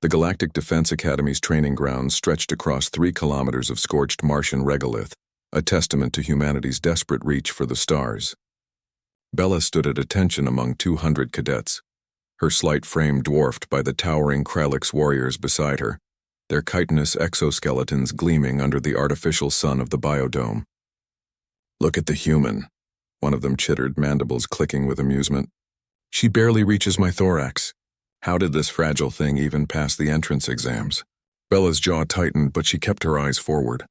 The Galactic Defense Academy's training grounds stretched across 3 kilometers of scorched Martian regolith, a testament to humanity's desperate reach for the stars. Bella stood at attention among 200 cadets, her slight frame dwarfed by the towering Kralix warriors beside her, their chitinous exoskeletons gleaming under the artificial sun of the biodome. "Look at the human," one of them chittered, mandibles clicking with amusement. "She barely reaches my thorax. How did this fragile thing even pass the entrance exams?" Bella's jaw tightened, but she kept her eyes forward.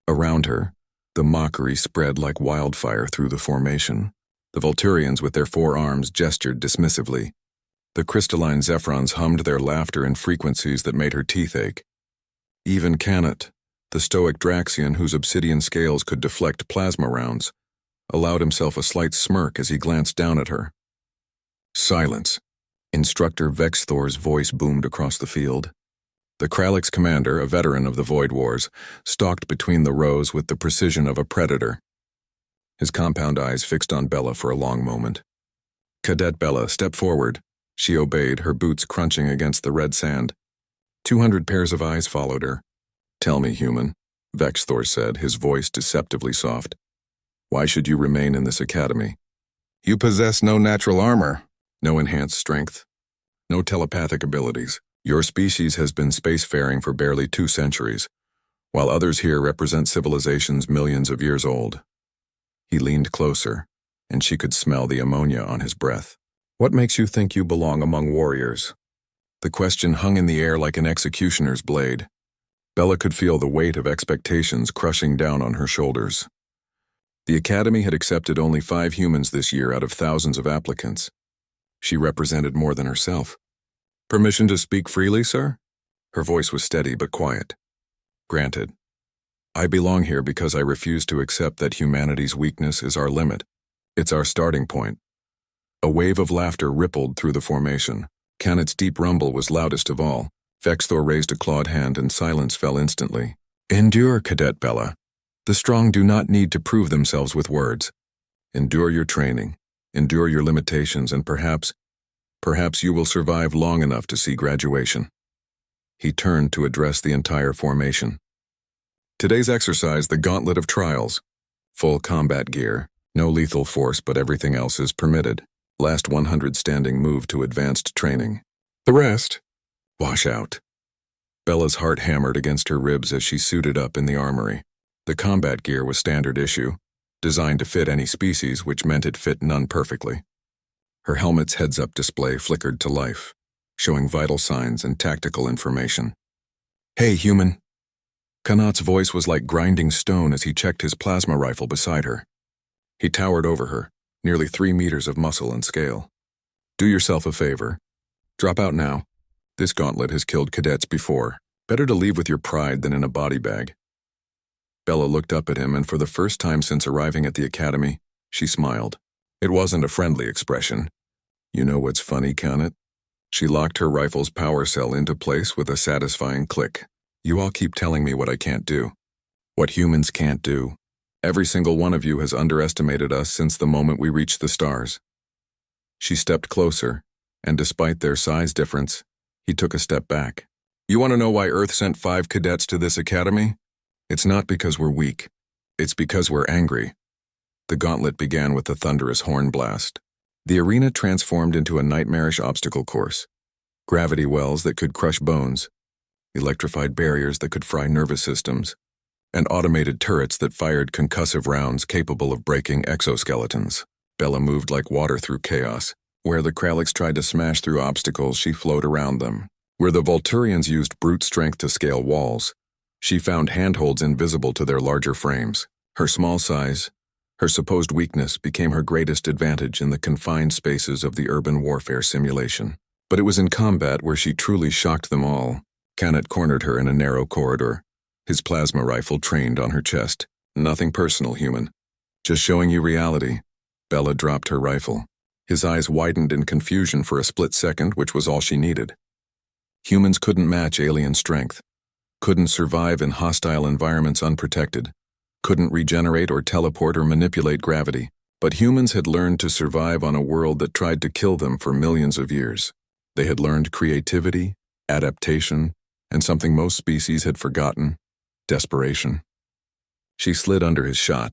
Around her, the mockery spread like wildfire through the formation. The Volturians with their 4 arms gestured dismissively. The crystalline Zephrons hummed their laughter in frequencies that made her teeth ache. Even Canet, the stoic Draxian whose obsidian scales could deflect plasma rounds, allowed himself a slight smirk as he glanced down at her. "Silence," Instructor Vexthor's voice boomed across the field. The Kralix commander, a veteran of the Void Wars, stalked between the rows with the precision of a predator. His compound eyes fixed on Bella for a long moment. "Cadet Bella, step forward." She obeyed, her boots crunching against the red sand. 200 pairs of eyes followed her. "Tell me, human," Vexthor said, his voice deceptively soft. "Why should you remain in this academy?" "You possess no natural armor, no enhanced strength, no telepathic abilities. Your species has been spacefaring for barely 2 centuries, while others here represent civilizations millions of years old." He leaned closer, and she could smell the ammonia on his breath. "What makes you think you belong among warriors?" The question hung in the air like an executioner's blade. Bella could feel the weight of expectations crushing down on her shoulders. The academy had accepted only 5 humans this year out of thousands of applicants. She represented more than herself. "Permission to speak freely, sir?" Her voice was steady but quiet. "Granted. I belong here because I refuse to accept that humanity's weakness is our limit. It's our starting point." A wave of laughter rippled through the formation. Canet's deep rumble was loudest of all. Vexthor raised a clawed hand and silence fell instantly. "Endure, Cadet Bella. The strong do not need to prove themselves with words. Endure your training, endure your limitations, and perhaps you will survive long enough to see graduation." He turned to address the entire formation. "Today's exercise, the Gauntlet of Trials. Full combat gear, no lethal force, but everything else is permitted. Last 100 standing move to advanced training. The rest, wash out." Bella's heart hammered against her ribs as she suited up in the armory. The combat gear was standard issue, designed to fit any species, which meant it fit none perfectly. Her helmet's heads-up display flickered to life, showing vital signs and tactical information. "Hey, human." Kanat's voice was like grinding stone as he checked his plasma rifle beside her. He towered over her, nearly 3 meters of muscle and scale. "Do yourself a favor. Drop out now. This gauntlet has killed cadets before. Better to leave with your pride than in a body bag." Bella looked up at him, and for the first time since arriving at the academy, she smiled. It wasn't a friendly expression. "You know what's funny, Canet?" She locked her rifle's power cell into place with a satisfying click. "You all keep telling me what I can't do. What humans can't do. Every single one of you has underestimated us since the moment we reached the stars." She stepped closer, and despite their size difference, he took a step back. "You want to know why Earth sent 5 cadets to this academy? It's not because we're weak. It's because we're angry." The gauntlet began with a thunderous horn blast. The arena transformed into a nightmarish obstacle course. Gravity wells that could crush bones, electrified barriers that could fry nervous systems, and automated turrets that fired concussive rounds capable of breaking exoskeletons. Bella moved like water through chaos. Where the Kralix tried to smash through obstacles, she flowed around them. Where the Volturians used brute strength to scale walls, she found handholds invisible to their larger frames. Her small size, her supposed weakness, became her greatest advantage in the confined spaces of the urban warfare simulation. But it was in combat where she truly shocked them all. Canet cornered her in a narrow corridor, his plasma rifle trained on her chest. "Nothing personal, human. Just showing you reality." Bella dropped her rifle. His eyes widened in confusion for a split second, which was all she needed. Humans couldn't match alien strength, couldn't survive in hostile environments unprotected, couldn't regenerate or teleport or manipulate gravity. But humans had learned to survive on a world that tried to kill them for millions of years. They had learned creativity, adaptation, and something most species had forgotten: desperation. She slid under his shot,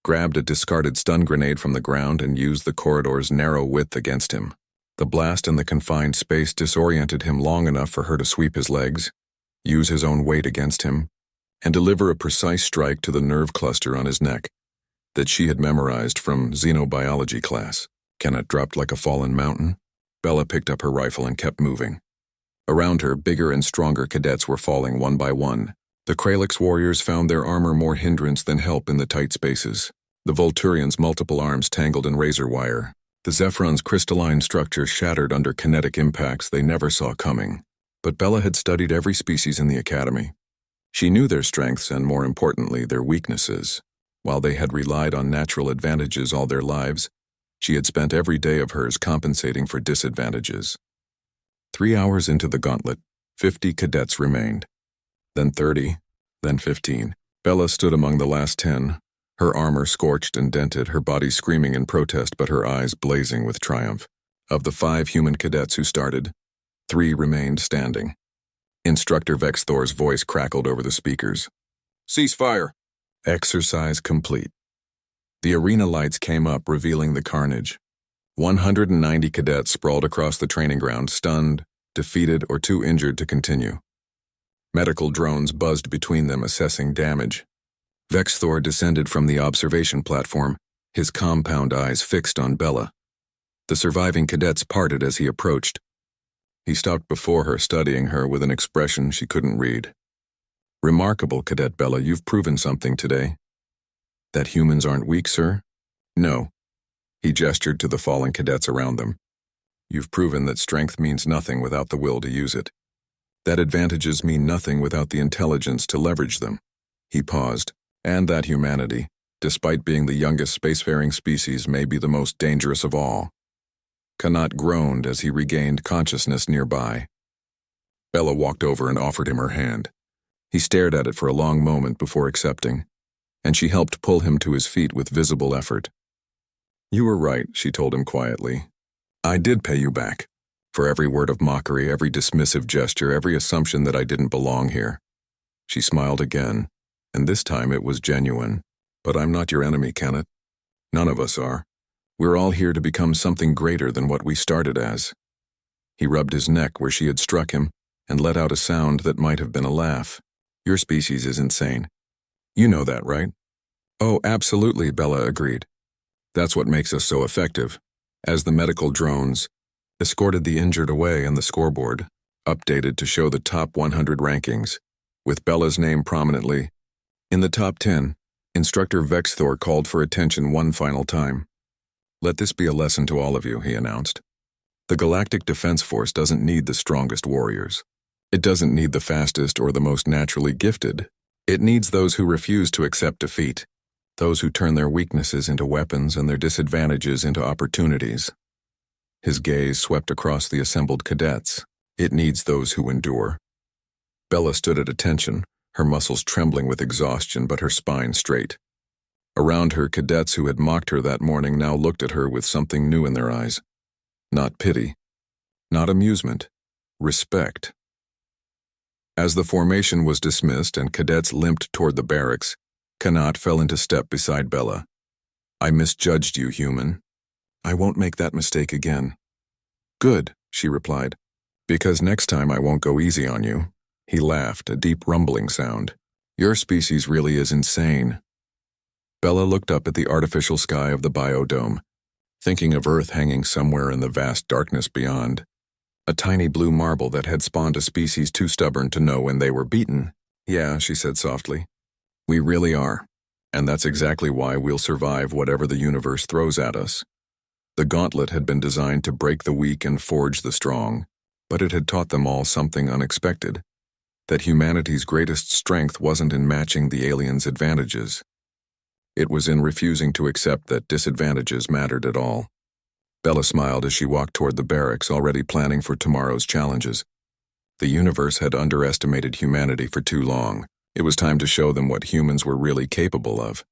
grabbed a discarded stun grenade from the ground, and used the corridor's narrow width against him. The blast in the confined space disoriented him long enough for her to sweep his legs, use his own weight against him, and deliver a precise strike to the nerve cluster on his neck that she had memorized from xenobiology class. Kenneth dropped like a fallen mountain. Bella picked up her rifle and kept moving. Around her, bigger and stronger cadets were falling one by one. The Kralix warriors found their armor more hindrance than help in the tight spaces. The Volturians' multiple arms tangled in razor wire. The Zephron's crystalline structure shattered under kinetic impacts they never saw coming. But Bella had studied every species in the academy. She knew their strengths and, more importantly, their weaknesses. While they had relied on natural advantages all their lives, she had spent every day of hers compensating for disadvantages. 3 hours into the gauntlet, 50 cadets remained. Then 30, then 15. Bella stood among the last 10, her armor scorched and dented, her body screaming in protest but her eyes blazing with triumph. Of the 5 human cadets who started, 3 remained standing. Instructor Vexthor's voice crackled over the speakers. "Cease fire!" Exercise complete. The arena lights came up, revealing the carnage. 190 cadets sprawled across the training ground, stunned, defeated, or too injured to continue. Medical drones buzzed between them, assessing damage. Vexthor descended from the observation platform, his compound eyes fixed on Bella. The surviving cadets parted as he approached. He stopped before her, studying her with an expression she couldn't read. "Remarkable, Cadet Bella, you've proven something today." "That humans aren't weak, sir?" "No." He gestured to the fallen cadets around them. "You've proven that strength means nothing without the will to use it. That advantages mean nothing without the intelligence to leverage them." He paused. "And that humanity, despite being the youngest spacefaring species, may be the most dangerous of all." Kanat groaned as he regained consciousness nearby. Bella walked over and offered him her hand. He stared at it for a long moment before accepting, and she helped pull him to his feet with visible effort. "You were right," she told him quietly. "I did pay you back, for every word of mockery, every dismissive gesture, every assumption that I didn't belong here." She smiled again, and this time it was genuine. "But I'm not your enemy, Kenneth. None of us are. We're all here to become something greater than what we started as." He rubbed his neck where she had struck him and let out a sound that might have been a laugh. "Your species is insane. You know that, right?" "Oh, absolutely," Bella agreed. "That's what makes us so effective." As the medical drones escorted the injured away and the scoreboard updated to show the top 100 rankings, with Bella's name prominently in the top 10, Instructor Vexthor called for attention one final time. "Let this be a lesson to all of you," he announced. "The Galactic Defense Force doesn't need the strongest warriors. It doesn't need the fastest or the most naturally gifted. It needs those who refuse to accept defeat, those who turn their weaknesses into weapons and their disadvantages into opportunities." His gaze swept across the assembled cadets. "It needs those who endure." Bella stood at attention, her muscles trembling with exhaustion but her spine straight. Around her, cadets who had mocked her that morning now looked at her with something new in their eyes. Not pity, not amusement, respect. As the formation was dismissed and cadets limped toward the barracks, Kanat fell into step beside Bella. "I misjudged you, human. I won't make that mistake again." "Good," she replied, "because next time I won't go easy on you." He laughed, a deep rumbling sound. "Your species really is insane." Bella looked up at the artificial sky of the biodome, thinking of Earth hanging somewhere in the vast darkness beyond. A tiny blue marble that had spawned a species too stubborn to know when they were beaten. "Yeah," she said softly. "We really are. And that's exactly why we'll survive whatever the universe throws at us." The gauntlet had been designed to break the weak and forge the strong, but it had taught them all something unexpected. That humanity's greatest strength wasn't in matching the aliens' advantages. It was in refusing to accept that disadvantages mattered at all. Bella smiled as she walked toward the barracks, already planning for tomorrow's challenges. The universe had underestimated humanity for too long. It was time to show them what humans were really capable of.